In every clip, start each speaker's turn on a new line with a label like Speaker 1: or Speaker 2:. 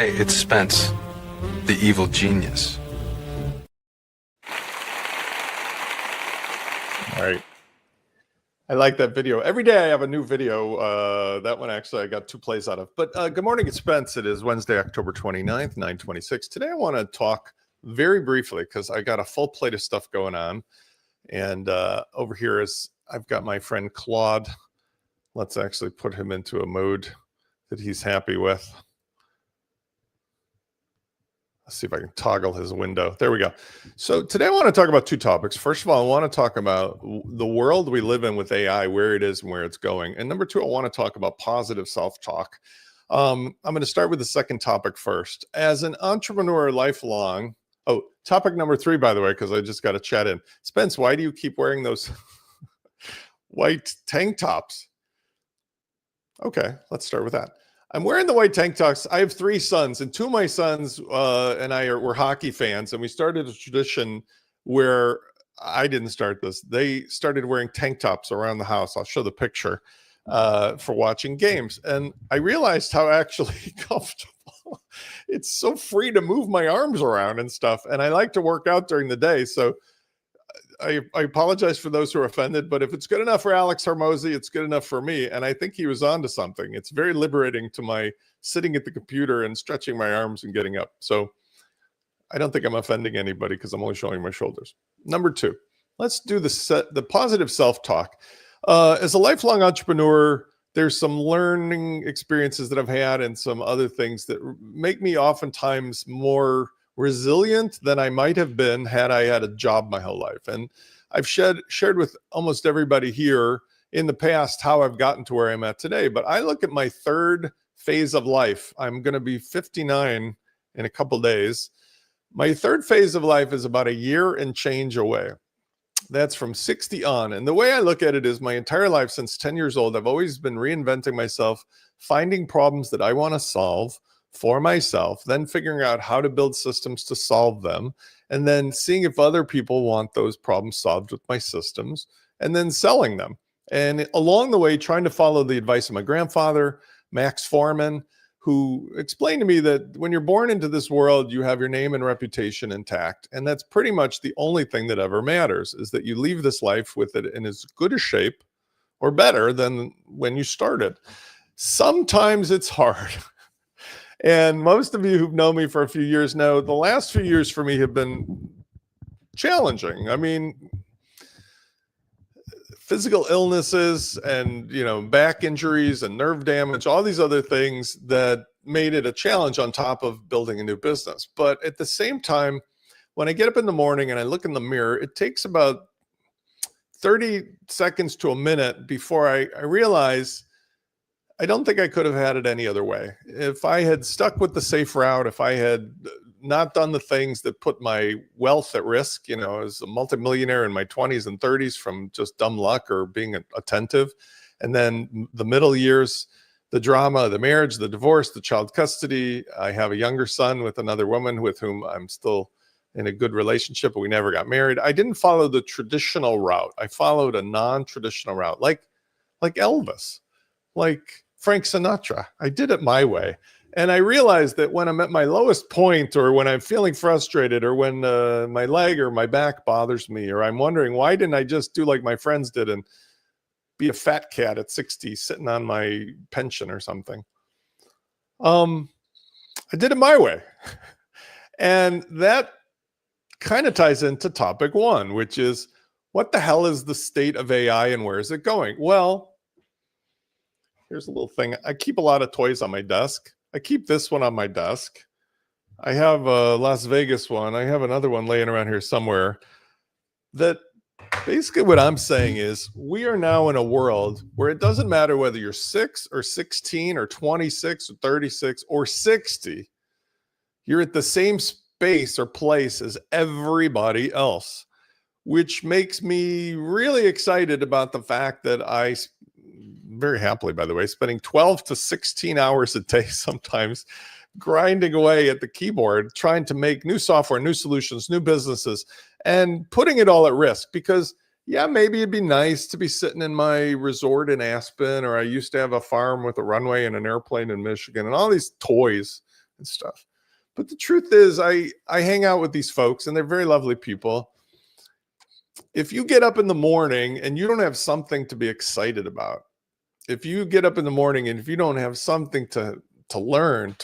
Speaker 1: Hey, it's Spence, the evil genius.
Speaker 2: All right. I like that video. Every day I have a new video. That one actually I got 2 plays out of. But good morning, it's Spence. It is Wednesday, October 29th, 9:26. Today I want to talk very briefly because I got a full plate of stuff going on. And over here is I've got my friend Claude. Let's actually put him into a mode that he's happy with. Let's see if I can toggle his window. There we go. So today I want to talk about 2 topics. First of all, I want to talk about the world we live in with AI, where it is and where it's going. And number 2, I want to talk about positive self-talk. I'm going to start with the second topic first. As an entrepreneur lifelong, topic number 3, by the way, because I just got to chat in. Spence, why do you keep wearing those white tank tops? Okay, let's start with that. I'm wearing the white tank tops. I have 3 sons, and 2 of my sons and I were hockey fans, and we started a tradition where I didn't start this. They started wearing tank tops around the house. I'll show the picture for watching games, and I realized how actually comfortable. It's so free to move my arms around and stuff, and I like to work out during the day, so I apologize for those who are offended, but if it's good enough for Alex Hormozi, it's good enough for me. And I think he was onto something. It's very liberating to my sitting at the computer and stretching my arms and getting up. So I don't think I'm offending anybody because I'm only showing my shoulders. Number 2, let's do the positive self-talk. As a lifelong entrepreneur, there's some learning experiences that I've had and some other things that make me oftentimes more resilient than I might have been had I had a job my whole life. And I've shared with almost everybody here in the past how I've gotten to where I'm at today. But I look at my 3rd phase of life. I'm going to be 59 in a couple days. My 3rd phase of life is about a year and change away. That's from 60 on. And the way I look at it is my entire life since 10 years old, I've always been reinventing myself, finding problems that I want to solve for myself, then figuring out how to build systems to solve them, and then seeing if other people want those problems solved with my systems, and then selling them. And along the way, trying to follow the advice of my grandfather, Max Forman, who explained to me that when you're born into this world, you have your name and reputation intact. And that's pretty much the only thing that ever matters, is that you leave this life with it in as good a shape or better than when you started. Sometimes it's hard. And most of you who've known me for a few years know the last few years for me have been challenging. I mean, physical illnesses and, back injuries and nerve damage, all these other things that made it a challenge on top of building a new business. But at the same time, when I get up in the morning and I look in the mirror, it takes about 30 seconds to a minute before I realize I don't think I could have had it any other way. If I had stuck with the safe route, if I had not done the things that put my wealth at risk, as a multimillionaire in my 20s and 30s from just dumb luck or being attentive, and then the middle years, the drama, the marriage, the divorce, the child custody. I have a younger son with another woman with whom I'm still in a good relationship, but we never got married. I didn't follow the traditional route. I followed a non-traditional route, like Elvis, like Frank Sinatra. I did it my way. And I realized that when I'm at my lowest point, or when I'm feeling frustrated, or when my leg or my back bothers me, or I'm wondering, why didn't I just do like my friends did and be a fat cat at 60 sitting on my pension or something? I did it my way. And that kind of ties into topic 1, which is, what the hell is the state of AI and where is it going? Well, here's a little thing. I keep a lot of toys on my desk. I keep this one on my desk. I have a Las Vegas one. I have another one laying around here somewhere. That basically what I'm saying is, we are now in a world where it doesn't matter whether you're 6 or 16 or 26 or 36 or 60. You're at the same space or place as everybody else, which makes me really excited about the fact that I very happily, by the way, spending 12 to 16 hours a day sometimes grinding away at the keyboard, trying to make new software, new solutions, new businesses, and putting it all at risk. Because yeah, maybe it'd be nice to be sitting in my resort in Aspen, or I used to have a farm with a runway and an airplane in Michigan and all these toys and stuff. But the truth is, I hang out with these folks and they're very lovely people. If you get up in the morning and you don't have something to be excited about, if you get up in the morning and if you don't have something to learn,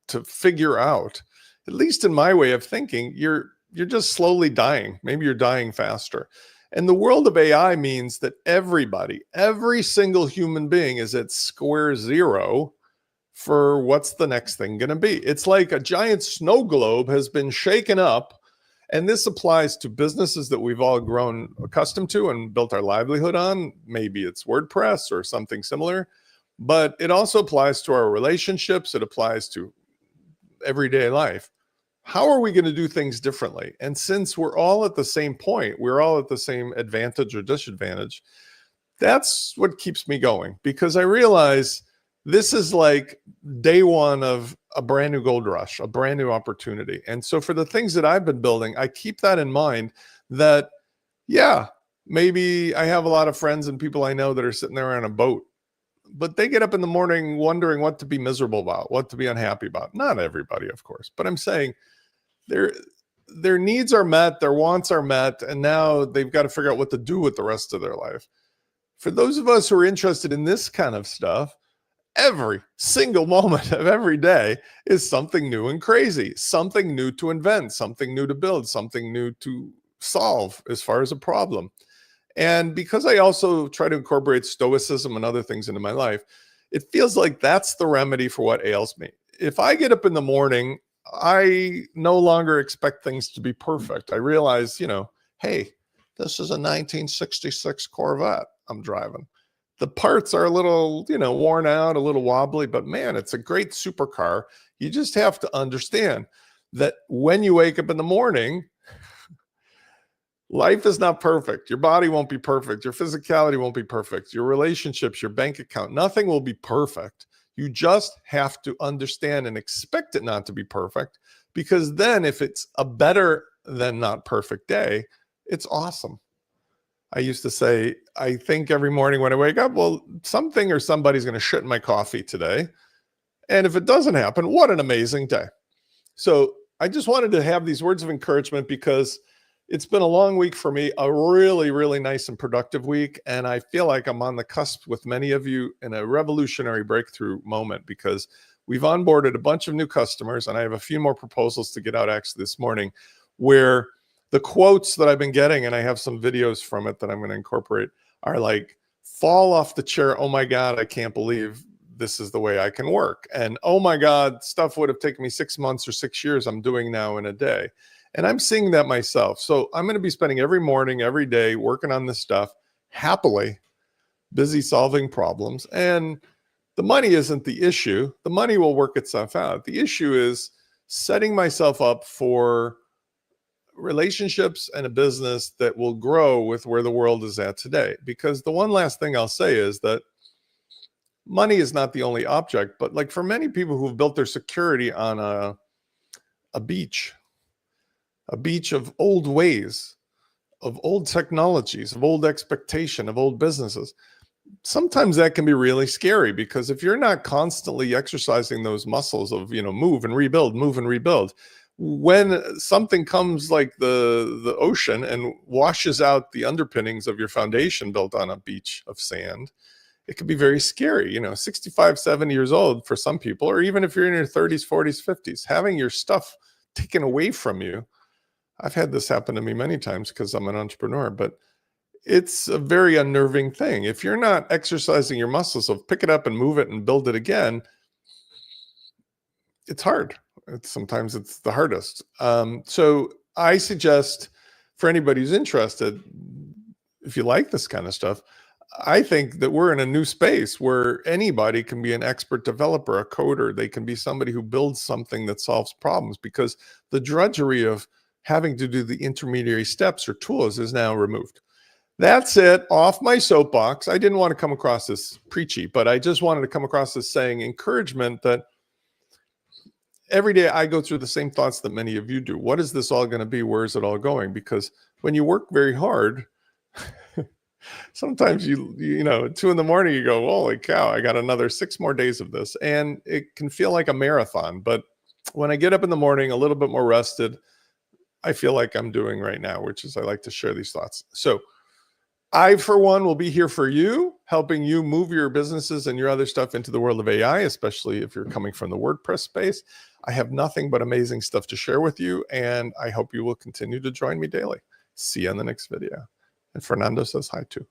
Speaker 2: to figure out, at least in my way of thinking, you're just slowly dying. Maybe you're dying faster. And the world of AI means that everybody, every single human being is at square zero for what's the next thing going to be. It's like a giant snow globe has been shaken up. And this applies to businesses that we've all grown accustomed to and built our livelihood on. Maybe it's WordPress or something similar, but it also applies to our relationships. It applies to everyday life. How are we going to do things differently? And since we're all at the same point, we're all at the same advantage or disadvantage, that's what keeps me going, because I realize this is like day one of a brand new gold rush, a brand new opportunity. And so for the things that I've been building, I keep that in mind that, yeah, maybe I have a lot of friends and people I know that are sitting there on a boat, but they get up in the morning wondering what to be miserable about, what to be unhappy about. Not everybody, of course, but I'm saying their needs are met, their wants are met, and now they've got to figure out what to do with the rest of their life. For those of us who are interested in this kind of stuff, every single moment of every day is something new and crazy, something new to invent, something new to build, something new to solve as far as a problem. And because I also try to incorporate stoicism and other things into my life, it feels like that's the remedy for what ails me. If I get up in the morning, I no longer expect things to be perfect. I realize, hey, this is a 1966 Corvette I'm driving. The parts are a little, worn out, a little wobbly, but man, it's a great supercar. You just have to understand that when you wake up in the morning, life is not perfect. Your body won't be perfect. Your physicality won't be perfect. Your relationships, your bank account, nothing will be perfect. You just have to understand and expect it not to be perfect, because then if it's a better than not perfect day, it's awesome. I used to say, I think every morning when I wake up, well, something or somebody's going to shit in my coffee today. And if it doesn't happen, what an amazing day. So I just wanted to have these words of encouragement, because it's been a long week for me, a really, really nice and productive week. And I feel like I'm on the cusp with many of you in a revolutionary breakthrough moment, because we've onboarded a bunch of new customers, and I have a few more proposals to get out actually this morning, where the quotes that I've been getting, and I have some videos from it that I'm going to incorporate, are like, fall off the chair. Oh my God, I can't believe this is the way I can work. And oh my God, stuff would have taken me 6 months or 6 years I'm doing now in a day. And I'm seeing that myself. So I'm going to be spending every morning, every day working on this stuff, happily busy solving problems. And the money isn't the issue. The money will work itself out. The issue is setting myself up for relationships and a business that will grow with where the world is at today. Because the one last thing I'll say is that money is not the only object, but like for many people who've built their security on a beach of old ways, of old technologies, of old expectation, of old businesses, sometimes that can be really scary, because if you're not constantly exercising those muscles of, move and rebuild, when something comes like the ocean and washes out the underpinnings of your foundation built on a beach of sand, it can be very scary. 65, 70 years old for some people, or even if you're in your 30s, 40s, 50s, having your stuff taken away from you. I've had this happen to me many times because I'm an entrepreneur, but it's a very unnerving thing. If you're not exercising your muscles of pick it up and move it and build it again, it's hard. Sometimes it's the hardest. So I suggest for anybody who's interested, if you like this kind of stuff, I think that we're in a new space where anybody can be an expert developer, a coder. They can be somebody who builds something that solves problems, because the drudgery of having to do the intermediary steps or tools is now removed. That's it. Off my soapbox. I didn't want to come across as preachy, but I just wanted to come across as saying encouragement that every day I go through the same thoughts that many of you do. What is this all going to be? Where is it all going? Because when you work very hard, sometimes you at 2 a.m, you go, holy cow, I got another 6 more days of this. And it can feel like a marathon, but when I get up in the morning a little bit more rested, I feel like I'm doing right now, which is I like to share these thoughts. So I, for one, will be here for you, helping you move your businesses and your other stuff into the world of AI, especially if you're coming from the WordPress space. I have nothing but amazing stuff to share with you, and I hope you will continue to join me daily. See you in the next video. And Fernando says hi too.